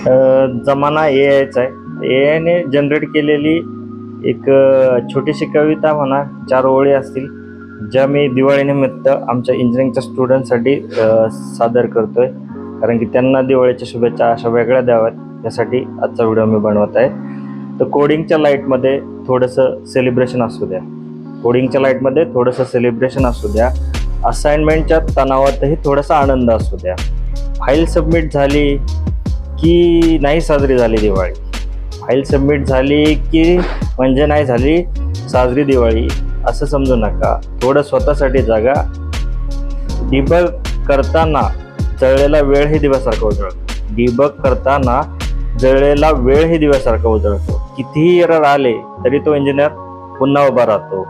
जमाना एआयचा आहे. एआयने जनरेट केलेली एक छोटीशी कविता म्हणा, 4 ओळी असतील, ज्या मी दिवाळीनिमित्त आमच्या इंजिनिअरिंगच्या स्टुडंटसाठी सादर करतोय. कारण की त्यांना दिवाळीच्या शुभेच्छा अशा वेगळ्या द्याव्यात यासाठी आजचा व्हिडिओ मी बनवत आहे. तर कोडिंगच्या लाईटमध्ये थोडंसं सेलिब्रेशन असू द्या. कोडिंगच्या लाईटमध्ये थोडंसं सेलिब्रेशन असू द्या. असाइनमेंटच्या तणावातही थोडासा आनंद असू द्या. फाईल सबमिट झाली की नाही साजरी झाली दिवाळी. फाईल सबमिट झाली की म्हणजे नाही झाली साजरी दिवाळी असं समजू नका. थोडं स्वतःसाठी जागा. डिबग करताना जळलेला वेळही दिव्यासारखा उजळतो. डिबग करताना जळलेला वेळही दिव्यासारखा उजळतो. कितीही एरर आले तरी तो इंजिनियर पुन्हा उभा राहतो.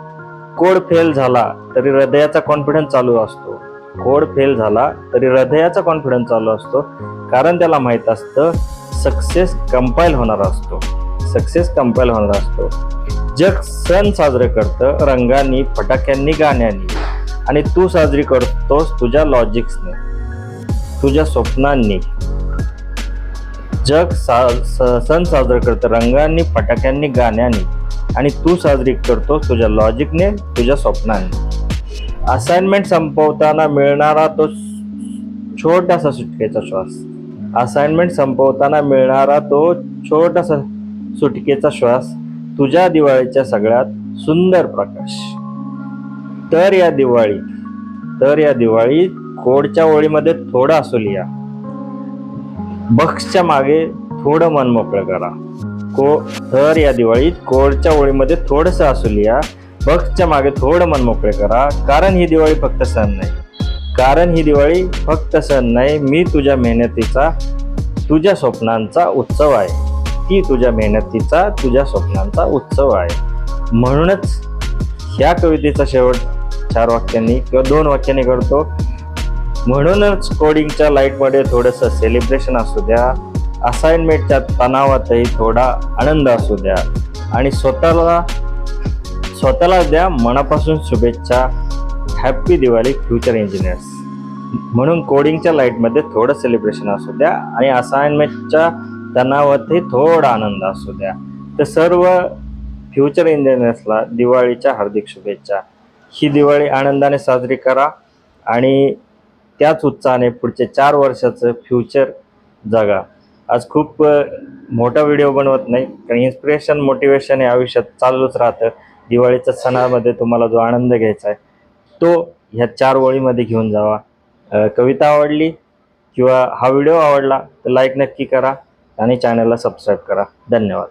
कोड फेल झाला तरी हृदयाचा कॉन्फिडन्स चालू असतो. कोड फेल झाला तरी हृदयाचा कॉन्फिडन्स चालू असतो. कारण त्याला माहीत असतं सक्सेस कंपाईल होणार असतो. सक्सेस कंपाईल होणार असतो. जग सण साजरे करतं रंगांनी, फटाक्यांनी, गाण्यांनी, आणि तू साजरी करतोस तुझ्या लॉजिक्सने, तुझ्या स्वप्नांनी. जग सण साजरे करतं रंगांनी, फटाक्यांनी, गाण्यांनी, आणि तू साजरी करतोस तुझ्या लॉजिकने, तुझ्या स्वप्नांनी. असाइनमेंट संपवताना मिळणारा तो छोटासा सुटकेचा श्वास. असाइनमेंट संपवताना मिळणारा तो छोटासा सुटकेचा श्वास. तुझ्या दिवाळीच्या सगळ्यात सुंदर प्रकाश. तर या दिवाळीत कोडच्या ओळीमध्ये थोडं असू लिहा. बक्सच्या मागे थोडं मन मोकळं करा. तर या दिवाळीत कोडच्या ओळीमध्ये थोडंसं असू लिहा. बक्सच्या मागे थोडं मन मोकळे करा. कारण ही दिवाळी फक्त सण नाही. मी तुझ्या मेहनतीचा, तुझ्या स्वप्नांचा उत्सव आहे. ती तुझ्या मेहनतीचा, तुझ्या स्वप्नांचा उत्सव आहे. म्हणूनच ह्या कवितेचा शेवट 4 वाक्यांनी किंवा 2 वाक्यांनी करतो. म्हणूनच कोडिंगच्या लाईटमध्ये थोडंसं सेलिब्रेशन असू द्या. असाइनमेंटच्या तणावातही थोडा आनंद असू द्या. आणि स्वतःला द्या मनापासून शुभेच्छा. Happy Diwali future engineers. म्हणून कोडिंगच्या लाईटमध्ये थोडं सेलिब्रेशन असू द्या आणि असाइनमेंटच्या तणावातही थोडा आनंद असू द्या. तर सर्व फ्युचर इंजिनियर्सला दिवाळीच्या हार्दिक शुभेच्छा. ही दिवाळी आनंदाने साजरी करा आणि त्याच उत्साहाने पुढचे 4 वर्षाचं फ्युचर जगा. आज खूप मोठा व्हिडिओ बनवत नाही, कारण इन्स्पिरेशन, मोटिवेशन हे आयुष्यात चालूच राहतं. दिवाळीच्या सणामध्ये तुम्हाला जो आनंद घ्यायचा आहे तो ह्या 4 ओळीमध्ये घेऊन जावा. कविता आवडली किंवा हा व्हिडिओ आवडला तर लाईक नक्की करा आणि चॅनलला सबस्क्राईब करा. धन्यवाद.